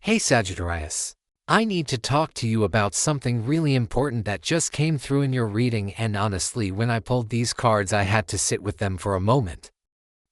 Hey Sagittarius, I need to talk to you about something really important that just came through in your reading, and honestly, when I pulled these cards I had to sit with them for a moment.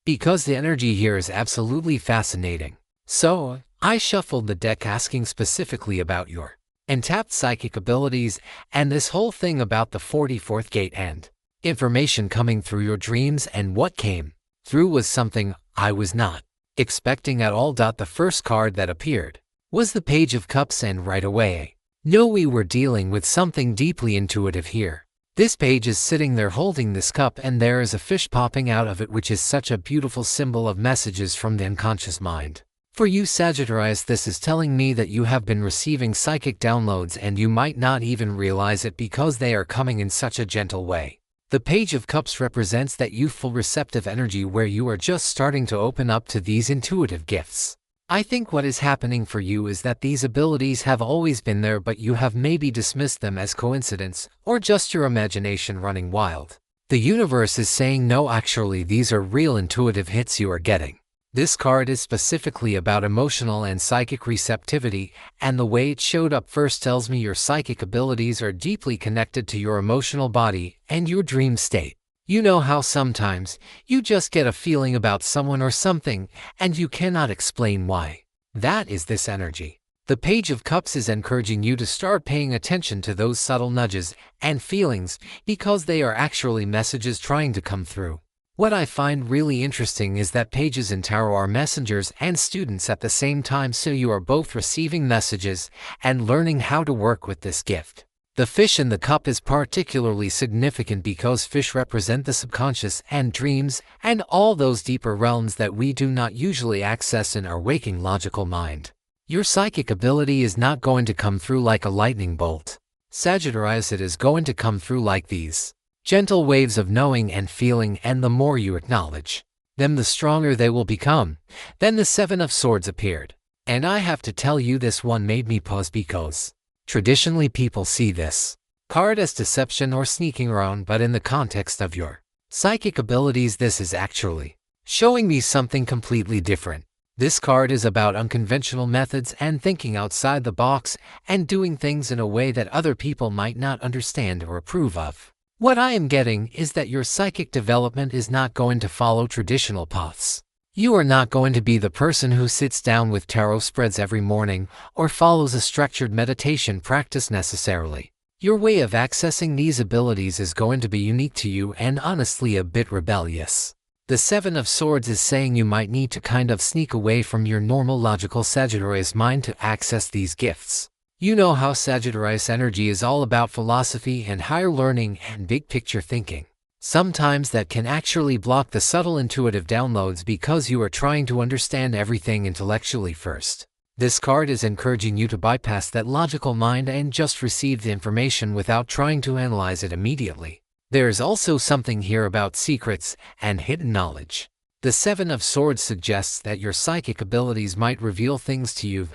Because the energy here is absolutely fascinating. So, I shuffled the deck asking specifically about your untapped psychic abilities and this whole thing about the 44th gate and information coming through your dreams, and what came through was something I was not expecting at all. The first card that appeared was the Page of Cups, and right away, know we were dealing with something deeply intuitive here. This page is sitting there holding this cup, and there is a fish popping out of it, which is such a beautiful symbol of messages from the unconscious mind. For you Sagittarius, this is telling me that you have been receiving psychic downloads and you might not even realize it because they are coming in such a gentle way. The Page of Cups represents that youthful receptive energy where you are just starting to open up to these intuitive gifts. I think what is happening for you is that these abilities have always been there, but you have maybe dismissed them as coincidence or just your imagination running wild. The universe is saying no, actually these are real intuitive hits you are getting. This card is specifically about emotional and psychic receptivity, and the way it showed up first tells me your psychic abilities are deeply connected to your emotional body and your dream state. You know how sometimes you just get a feeling about someone or something, and you cannot explain why. That is this energy. The Page of Cups is encouraging you to start paying attention to those subtle nudges and feelings because they are actually messages trying to come through. What I find really interesting is that pages in tarot are messengers and students at the same time, so you are both receiving messages and learning how to work with this gift. The fish in the cup is particularly significant because fish represent the subconscious and dreams and all those deeper realms that we do not usually access in our waking logical mind. Your psychic ability is not going to come through like a lightning bolt, Sagittarius. It is going to come through like these gentle waves of knowing and feeling, and the more you acknowledge them, the stronger they will become. Then the Seven of Swords appeared, and I have to tell you, this one made me pause because traditionally people see this card as deception or sneaking around, but in the context of your psychic abilities, this is actually showing me something completely different. This card is about unconventional methods and thinking outside the box and doing things in a way that other people might not understand or approve of. What I am getting is that your psychic development is not going to follow traditional paths. You are not going to be the person who sits down with tarot spreads every morning or follows a structured meditation practice necessarily. Your way of accessing these abilities is going to be unique to you and honestly a bit rebellious. The Seven of Swords is saying you might need to kind of sneak away from your normal logical Sagittarius mind to access these gifts. You know how Sagittarius energy is all about philosophy and higher learning and big picture thinking. Sometimes that can actually block the subtle intuitive downloads because you are trying to understand everything intellectually first. This card is encouraging you to bypass that logical mind and just receive the information without trying to analyze it immediately. There is also something here about secrets and hidden knowledge. The Seven of Swords suggests that your psychic abilities might reveal things to you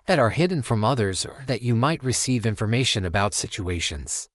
that are hidden from others, or that you might receive information about situations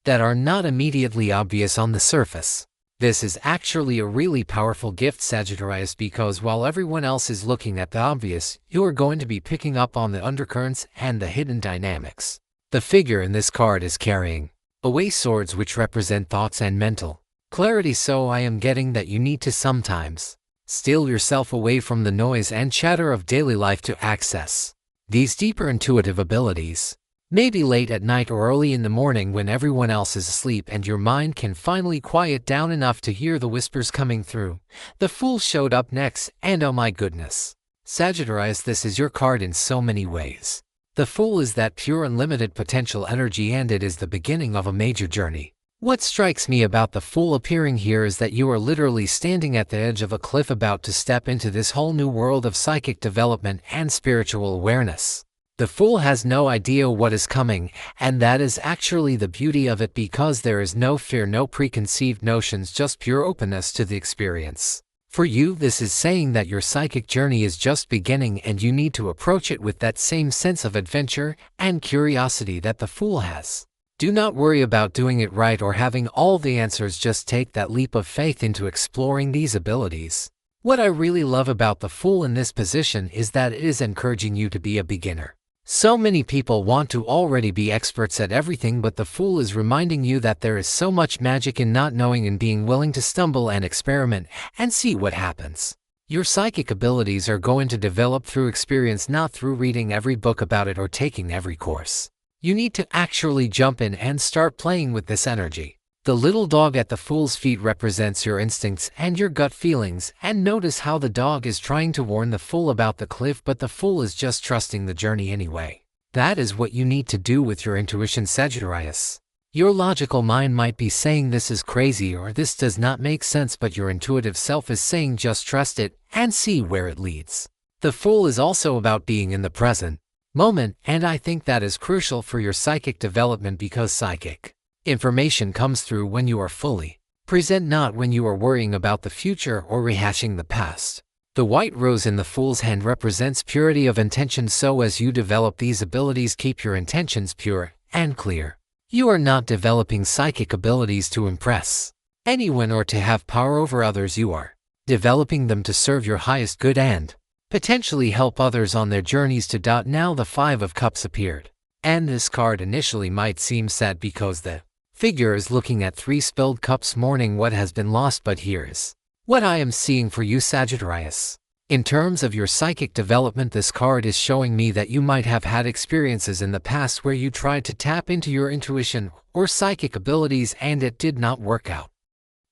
that are not immediately obvious on the surface. This is actually a really powerful gift, Sagittarius, because while everyone else is looking at the obvious, you are going to be picking up on the undercurrents and the hidden dynamics. The figure in this card is carrying away swords, which represent thoughts and mental clarity, so I am getting that you need to sometimes steal yourself away from the noise and chatter of daily life to access these deeper intuitive abilities. Maybe late at night or early in the morning when everyone else is asleep and your mind can finally quiet down enough to hear the whispers coming through. The Fool showed up next, and oh my goodness, Sagittarius, this is your card in so many ways. The Fool is that pure unlimited potential energy, and it is the beginning of a major journey. What strikes me about the Fool appearing here is that you are literally standing at the edge of a cliff about to step into this whole new world of psychic development and spiritual awareness. The Fool has no idea what is coming, and that is actually the beauty of it, because there is no fear, no preconceived notions, just pure openness to the experience. For you, this is saying that your psychic journey is just beginning and you need to approach it with that same sense of adventure and curiosity that the Fool has. Do not worry about doing it right or having all the answers, just take that leap of faith into exploring these abilities. What I really love about the Fool in this position is that it is encouraging you to be a beginner. So many people want to already be experts at everything, but the Fool is reminding you that there is so much magic in not knowing and being willing to stumble and experiment and see what happens. Your psychic abilities are going to develop through experience, not through reading every book about it or taking every course. You need to actually jump in and start playing with this energy. The little dog at the Fool's feet represents your instincts and your gut feelings, and notice how the dog is trying to warn the Fool about the cliff, but the Fool is just trusting the journey anyway. That is what you need to do with your intuition, Sagittarius. Your logical mind might be saying this is crazy or this does not make sense, but your intuitive self is saying just trust it and see where it leads. The Fool is also about being in the present moment, and I think that is crucial for your psychic development because psychic information comes through when you are fully present, not when you are worrying about the future or rehashing the past. The white rose in the Fool's hand represents purity of intention, so as you develop these abilities, keep your intentions pure and clear. You are not developing psychic abilities to impress anyone or to have power over others. You are developing them to serve your highest good and potentially help others on their journeys to. Now the Five of Cups appeared, and this card initially might seem sad because the figure is looking at 3 spilled cups, mourning what has been lost, but here is what I am seeing for you, Sagittarius. In terms of your psychic development, this card is showing me that you might have had experiences in the past where you tried to tap into your intuition or psychic abilities and it did not work out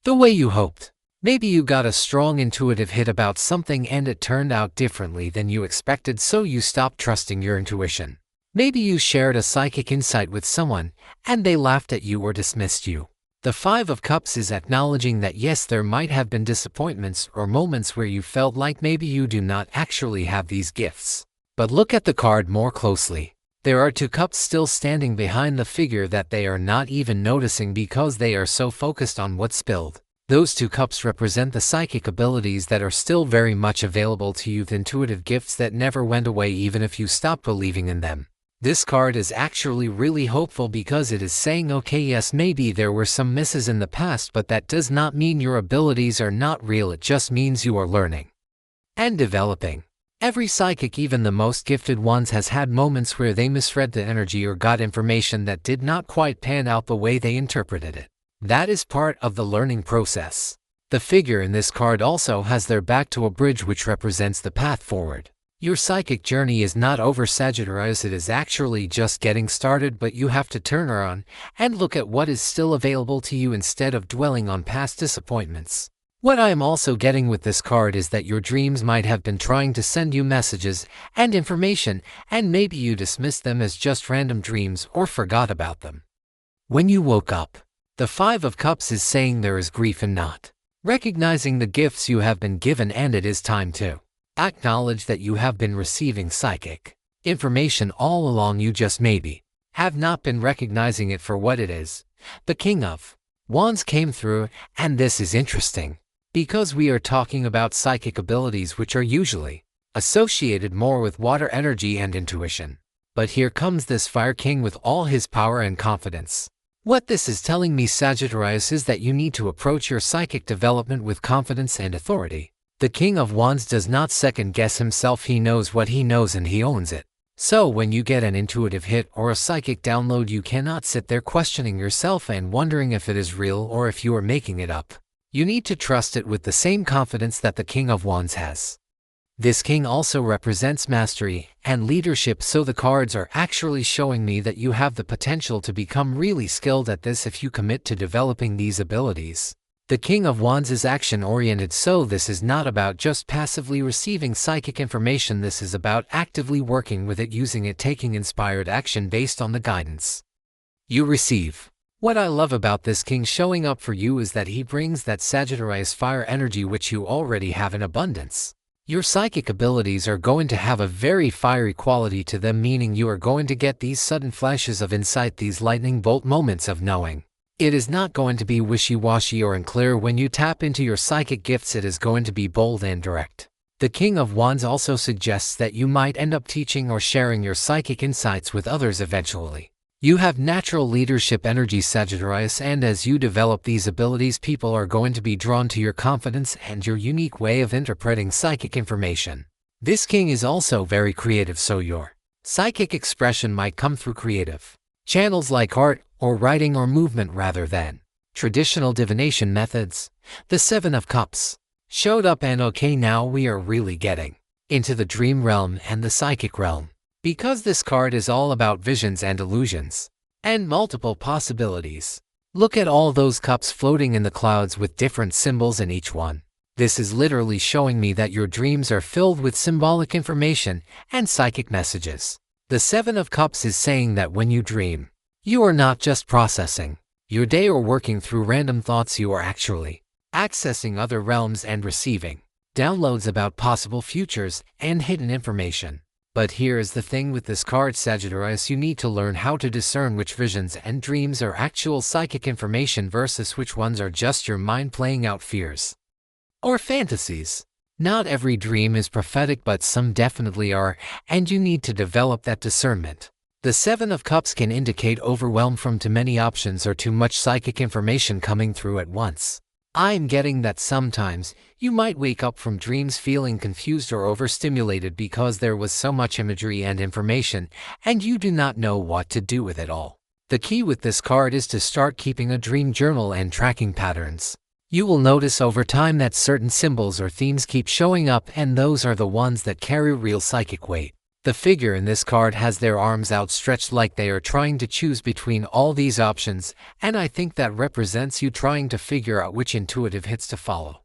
the way you hoped. Maybe you got a strong intuitive hit about something and it turned out differently than you expected, so you stopped trusting your intuition. Maybe you shared a psychic insight with someone and they laughed at you or dismissed you. The Five of Cups is acknowledging that yes, there might have been disappointments or moments where you felt like maybe you do not actually have these gifts. But look at the card more closely. There are 2 cups still standing behind the figure that they are not even noticing because they are so focused on what spilled. Those 2 cups represent the psychic abilities that are still very much available to you, the intuitive gifts that never went away even if you stopped believing in them. This card is actually really hopeful because it is saying, okay, yes, maybe there were some misses in the past, but that does not mean your abilities are not real. It just means you are learning and developing. Every psychic, even the most gifted ones, has had moments where they misread the energy or got information that did not quite pan out the way they interpreted it. That is part of the learning process. The figure in this card also has their back to a bridge, which represents the path forward. Your psychic journey is not over, Sagittarius. It is actually just getting started, but you have to turn around and look at what is still available to you instead of dwelling on past disappointments. What I am also getting with this card is that your dreams might have been trying to send you messages and information, and maybe you dismissed them as just random dreams or forgot about them. When you woke up, the Five of Cups is saying there is grief in not recognizing the gifts you have been given, and it is time to acknowledge that you have been receiving psychic information all along. You just maybe have not been recognizing it for what it is. The King of Wands came through, and this is interesting because we are talking about psychic abilities which are usually associated more with water energy and intuition. But here comes this Fire King with all his power and confidence. What this is telling me, Sagittarius, is that you need to approach your psychic development with confidence and authority. The King of Wands does not second-guess himself. He knows what he knows and he owns it. So when you get an intuitive hit or a psychic download, you cannot sit there questioning yourself and wondering if it is real or if you are making it up. You need to trust it with the same confidence that the King of Wands has. This king also represents mastery and leadership, so the cards are actually showing me that you have the potential to become really skilled at this if you commit to developing these abilities. The King of Wands is action-oriented, so this is not about just passively receiving psychic information. This is about actively working with it, using it, taking inspired action based on the guidance you receive. What I love about this king showing up for you is that he brings that Sagittarius fire energy which you already have in abundance. Your psychic abilities are going to have a very fiery quality to them, meaning you are going to get these sudden flashes of insight, these lightning bolt moments of knowing. It is not going to be wishy-washy or unclear. When you tap into your psychic gifts, it is going to be bold and direct. The King of Wands also suggests that you might end up teaching or sharing your psychic insights with others eventually. You have natural leadership energy, Sagittarius, and as you develop these abilities, people are going to be drawn to your confidence and your unique way of interpreting psychic information. This king is also very creative, so your psychic expression might come through creative channels like art or writing or movement rather than traditional divination methods. The Seven of Cups showed up, and okay, now we are really getting into the dream realm and the psychic realm, because this card is all about visions and illusions and multiple possibilities. Look at all those cups floating in the clouds with different symbols in each one. This is literally showing me that your dreams are filled with symbolic information and psychic messages. The Seven of Cups is saying that when you dream, you are not just processing your day or working through random thoughts, you are actually accessing other realms and receiving downloads about possible futures and hidden information. But here is the thing with this card, Sagittarius, you need to learn how to discern which visions and dreams are actual psychic information versus which ones are just your mind playing out fears or fantasies. Not every dream is prophetic, but some definitely are, and you need to develop that discernment. The Seven of Cups can indicate overwhelm from too many options or too much psychic information coming through at once. I'm getting that sometimes you might wake up from dreams feeling confused or overstimulated because there was so much imagery and information, and you do not know what to do with it all. The key with this card is to start keeping a dream journal and tracking patterns. You will notice over time that certain symbols or themes keep showing up, and those are the ones that carry real psychic weight. The figure in this card has their arms outstretched like they are trying to choose between all these options, and I think that represents you trying to figure out which intuitive hits to follow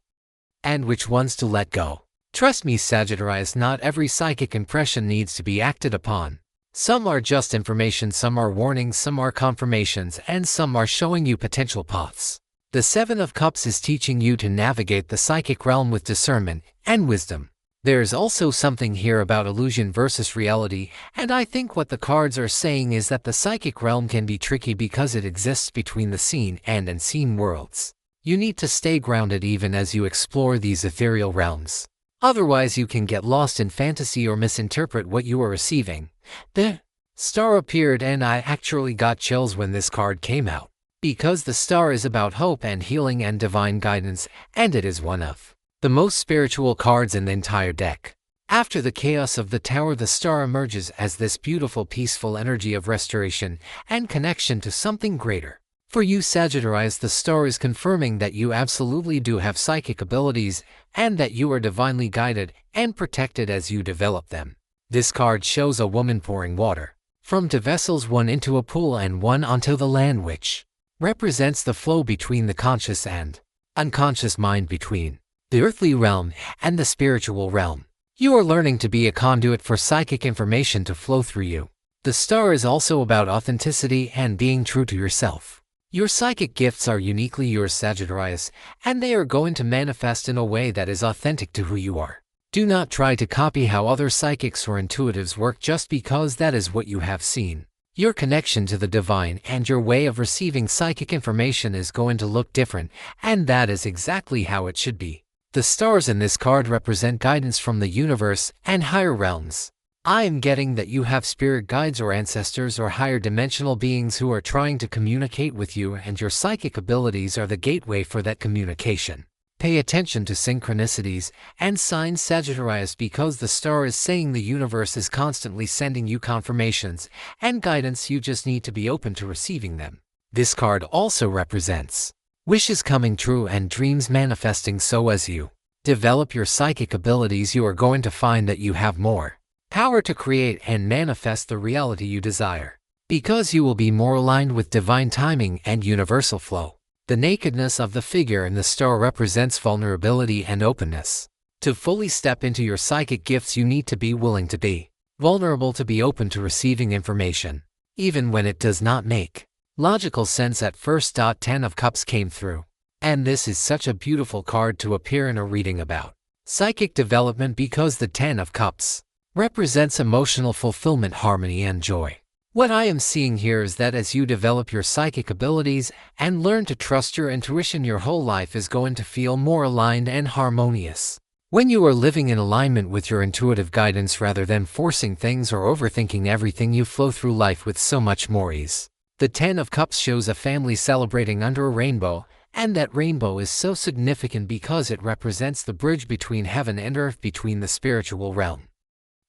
and which ones to let go. Trust me, Sagittarius, not every psychic impression needs to be acted upon. Some are just information, some are warnings, some are confirmations, and some are showing you potential paths. The Seven of Cups is teaching you to navigate the psychic realm with discernment and wisdom. There is also something here about illusion versus reality, and I think what the cards are saying is that the psychic realm can be tricky because it exists between the seen and unseen worlds. You need to stay grounded even as you explore these ethereal realms. Otherwise, you can get lost in fantasy or misinterpret what you are receiving. The star appeared, and I actually got chills when this card came out, because the star is about hope and healing and divine guidance, and it is one of the most spiritual cards in the entire deck. After the chaos of the tower, the star emerges as this beautiful, peaceful energy of restoration and connection to something greater. For you, Sagittarius, the star is confirming that you absolutely do have psychic abilities and that you are divinely guided and protected as you develop them. This card shows a woman pouring water from two vessels, one into a pool and one onto the land, which represents the flow between the conscious and unconscious mind, between the earthly realm and the spiritual realm. You are learning to be a conduit for psychic information to flow through you. The star is also about authenticity and being true to yourself. Your psychic gifts are uniquely yours, Sagittarius, and they are going to manifest in a way that is authentic to who you are. Do not try to copy how other psychics or intuitives work just because that is what you have seen. Your connection to the divine and your way of receiving psychic information is going to look different, and that is exactly how it should be. The stars in this card represent guidance from the universe and higher realms. I am getting that you have spirit guides or ancestors or higher dimensional beings who are trying to communicate with you, and your psychic abilities are the gateway for that communication. Pay attention to synchronicities and signs, Sagittarius, because the star is saying the universe is constantly sending you confirmations and guidance. You just need to be open to receiving them. This card also represents wishes coming true and dreams manifesting, so as you develop your psychic abilities, you are going to find that you have more power to create and manifest the reality you desire, because you will be more aligned with divine timing and universal flow. The nakedness of the figure in the star represents vulnerability and openness. To fully step into your psychic gifts, you need to be willing to be vulnerable, to be open to receiving information, even when it does not make logical sense at first. 10 of Cups came through, and this is such a beautiful card to appear in a reading about psychic development, because the 10 of Cups represents emotional fulfillment, harmony, and joy. What I am seeing here is that as you develop your psychic abilities and learn to trust your intuition, your whole life is going to feel more aligned and harmonious. When you are living in alignment with your intuitive guidance rather than forcing things or overthinking everything, you flow through life with so much more ease. The Ten of Cups shows a family celebrating under a rainbow, and that rainbow is so significant because it represents the bridge between heaven and earth, between the spiritual realm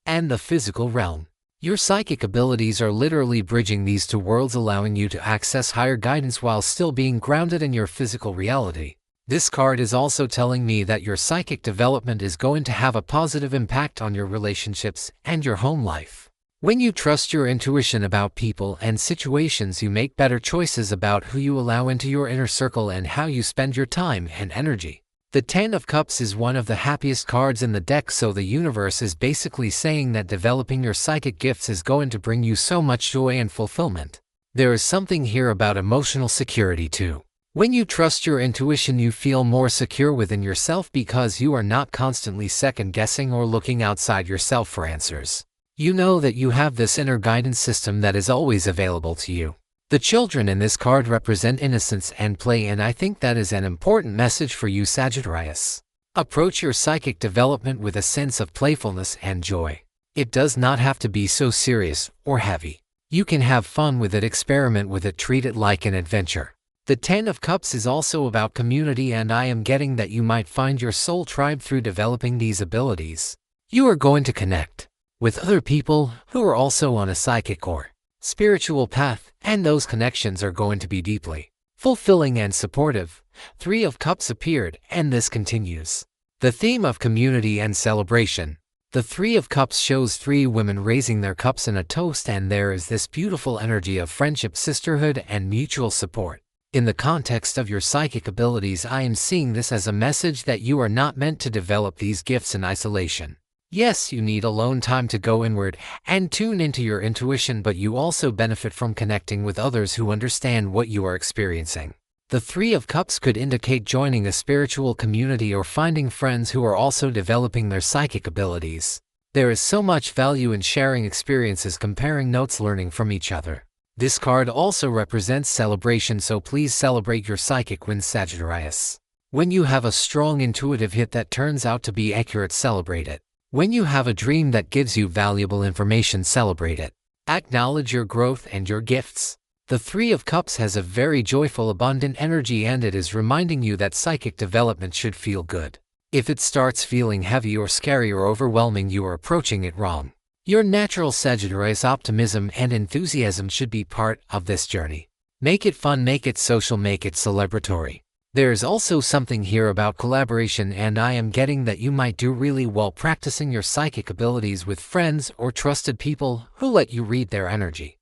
and the physical realm. Your psychic abilities are literally bridging these two worlds, allowing you to access higher guidance while still being grounded in your physical reality. This card is also telling me that your psychic development is going to have a positive impact on your relationships and your home life. When you trust your intuition about people and situations, you make better choices about who you allow into your inner circle and how you spend your time and energy. The Ten of Cups is one of the happiest cards in the deck, so the universe is basically saying that developing your psychic gifts is going to bring you so much joy and fulfillment. There is something here about emotional security too. When you trust your intuition, you feel more secure within yourself because you are not constantly second-guessing or looking outside yourself for answers. You know that you have this inner guidance system that is always available to you. The children in this card represent innocence and play, and I think that is an important message for you, Sagittarius. Approach your psychic development with a sense of playfulness and joy. It does not have to be so serious or heavy. You can have fun with it, experiment with it, treat it like an adventure. The Ten of Cups is also about community, and I am getting that you might find your soul tribe through developing these abilities. You are going to connect with other people who are also on a psychic or spiritual path, and those connections are going to be deeply fulfilling and supportive. Three of Cups appeared, and this continues the theme of community and celebration. The Three of Cups shows three women raising their cups in a toast, and there is this beautiful energy of friendship, sisterhood, and mutual support. In the context of your psychic abilities, I am seeing this as a message that you are not meant to develop these gifts in isolation. Yes, you need alone time to go inward and tune into your intuition, but you also benefit from connecting with others who understand what you are experiencing. The Three of Cups could indicate joining a spiritual community or finding friends who are also developing their psychic abilities. There is so much value in sharing experiences, comparing notes, learning from each other. This card also represents celebration, so please celebrate your psychic wins, Sagittarius. When you have a strong intuitive hit that turns out to be accurate, celebrate it. When you have a dream that gives you valuable information, celebrate it. Acknowledge your growth and your gifts. The Three of Cups has a very joyful, abundant energy, and it is reminding you that psychic development should feel good. If it starts feeling heavy or scary or overwhelming, you are approaching it wrong. Your natural Sagittarius optimism and enthusiasm should be part of this journey. Make it fun, make it social, make it celebratory. There is also something here about collaboration, and I am getting that you might do really well practicing your psychic abilities with friends or trusted people who let you read their energy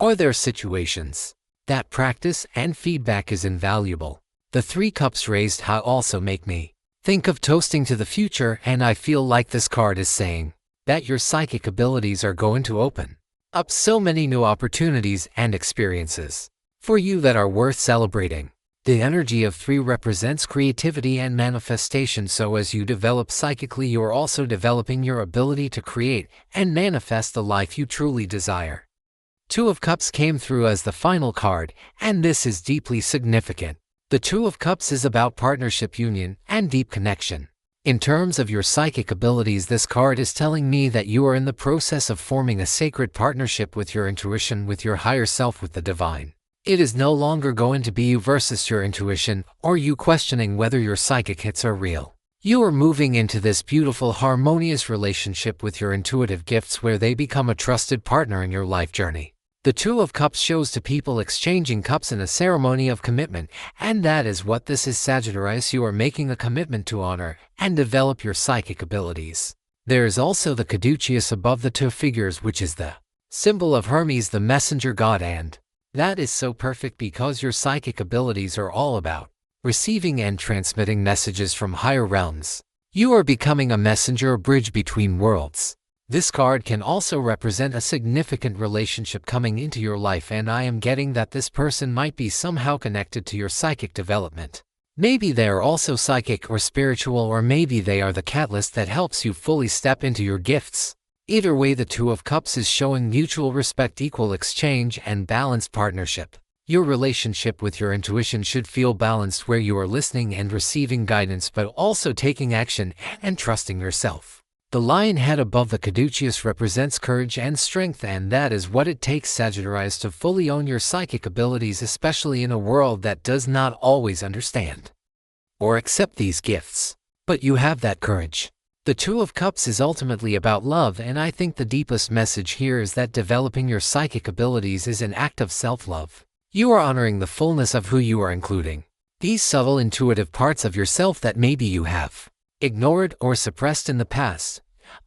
or their situations. That practice and feedback is invaluable. The Three Cups raised high also make me think of toasting to the future, and I feel like this card is saying that your psychic abilities are going to open up so many new opportunities and experiences for you that are worth celebrating. The energy of three represents creativity and manifestation, so as you develop psychically, you are also developing your ability to create and manifest the life you truly desire. Two of Cups came through as the final card, and this is deeply significant. The Two of Cups is about partnership, union, and deep connection. In terms of your psychic abilities, this card is telling me that you are in the process of forming a sacred partnership with your intuition, with your higher self, with the divine. It is no longer going to be you versus your intuition, or you questioning whether your psychic hits are real. You are moving into this beautiful, harmonious relationship with your intuitive gifts, where they become a trusted partner in your life journey. The Two of Cups shows two people exchanging cups in a ceremony of commitment, and that is what this is, Sagittarius. You are making a commitment to honor and develop your psychic abilities. There is also the caduceus above the two figures, which is the symbol of Hermes, the messenger god, and that is so perfect because your psychic abilities are all about receiving and transmitting messages from higher realms. You are becoming a messenger, a bridge between worlds. This card can also represent a significant relationship coming into your life, and I am getting that this person might be somehow connected to your psychic development. Maybe they are also psychic or spiritual, or maybe they are the catalyst that helps you fully step into your gifts. Either way, the Two of Cups is showing mutual respect, equal exchange, and balanced partnership. Your relationship with your intuition should feel balanced, where you are listening and receiving guidance but also taking action and trusting yourself. The lion head above the caduceus represents courage and strength, and that is what it takes, Sagittarius, to fully own your psychic abilities, especially in a world that does not always understand or accept these gifts. But you have that courage. The Two of Cups is ultimately about love, and I think the deepest message here is that developing your psychic abilities is an act of self-love. You are honoring the fullness of who you are, including these subtle intuitive parts of yourself that maybe you have ignored or suppressed in the past.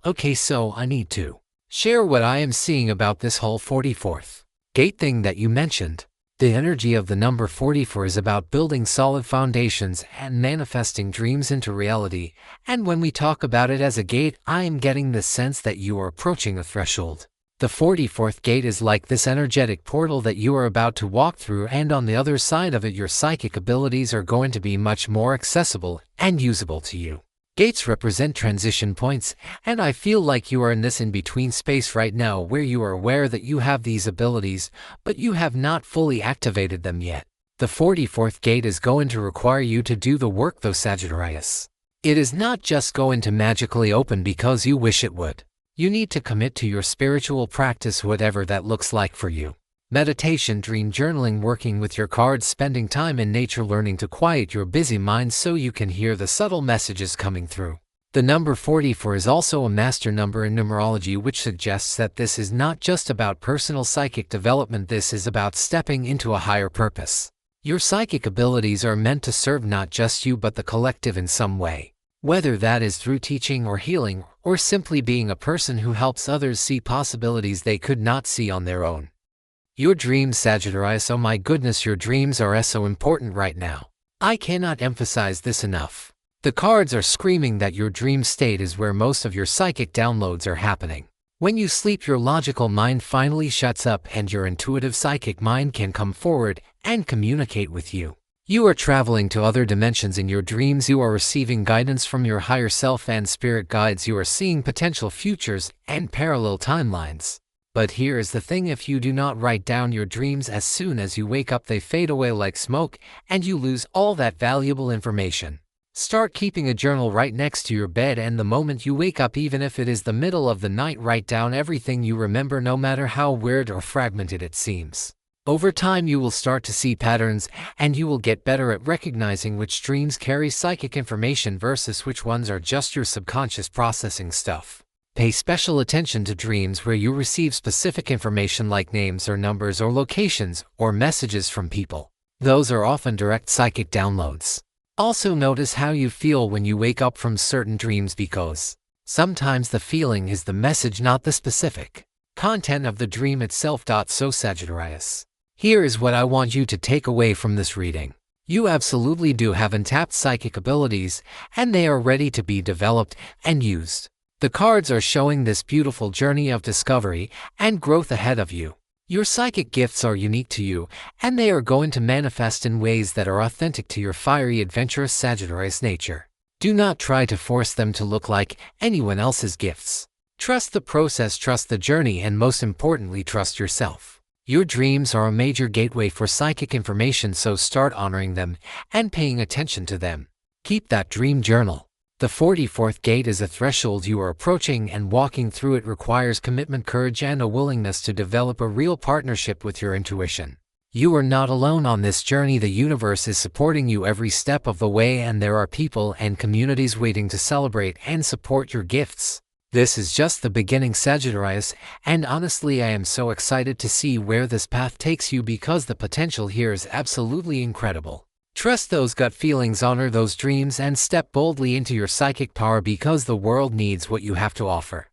Okay, so I need to share what I am seeing about this whole 44th gate thing that you mentioned. The energy of the number 44 is about building solid foundations and manifesting dreams into reality, and when we talk about it as a gate, I am getting the sense that you are approaching a threshold. The 44th gate is like this energetic portal that you are about to walk through, and on the other side of it, your psychic abilities are going to be much more accessible and usable to you. Gates represent transition points, and I feel like you are in this in-between space right now where you are aware that you have these abilities, but you have not fully activated them yet. The 44th gate is going to require you to do the work though, Sagittarius. It is not just going to magically open because you wish it would. You need to commit to your spiritual practice, whatever that looks like for you. Meditation, dream journaling, working with your cards, spending time in nature, learning to quiet your busy mind so you can hear the subtle messages coming through. The number 44 is also a master number in numerology, which suggests that this is not just about personal psychic development, this is about stepping into a higher purpose. Your psychic abilities are meant to serve not just you but the collective in some way. Whether that is through teaching or healing, or simply being a person who helps others see possibilities they could not see on their own. Your dreams, Sagittarius, oh my goodness, your dreams are so important right now. I cannot emphasize this enough. The cards are screaming that your dream state is where most of your psychic downloads are happening. When you sleep, your logical mind finally shuts up and your intuitive psychic mind can come forward and communicate with you. You are traveling to other dimensions in your dreams. You are receiving guidance from your higher self and spirit guides. You are seeing potential futures and parallel timelines. But here is the thing: if you do not write down your dreams, as soon as you wake up they fade away like smoke and you lose all that valuable information. Start keeping a journal right next to your bed, and the moment you wake up, even if it is the middle of the night, write down everything you remember, no matter how weird or fragmented it seems. Over time you will start to see patterns, and you will get better at recognizing which dreams carry psychic information versus which ones are just your subconscious processing stuff. Pay special attention to dreams where you receive specific information like names or numbers or locations or messages from people. Those are often direct psychic downloads. Also notice how you feel when you wake up from certain dreams, because sometimes the feeling is the message, not the specific content of the dream itself. So Sagittarius, here is what I want you to take away from this reading. You absolutely do have untapped psychic abilities, and they are ready to be developed and used. The cards are showing this beautiful journey of discovery and growth ahead of you. Your psychic gifts are unique to you, and they are going to manifest in ways that are authentic to your fiery, adventurous Sagittarius nature. Do not try to force them to look like anyone else's gifts. Trust the process, trust the journey, and most importantly, trust yourself. Your dreams are a major gateway for psychic information, so start honoring them and paying attention to them. Keep that dream journal. The 44th gate is a threshold you are approaching, and walking through it requires commitment, courage, and a willingness to develop a real partnership with your intuition. You are not alone on this journey. The universe is supporting you every step of the way, and there are people and communities waiting to celebrate and support your gifts. This is just the beginning, Sagittarius, and honestly I am so excited to see where this path takes you, because the potential here is absolutely incredible. Trust those gut feelings, honor those dreams, and step boldly into your psychic power, because the world needs what you have to offer.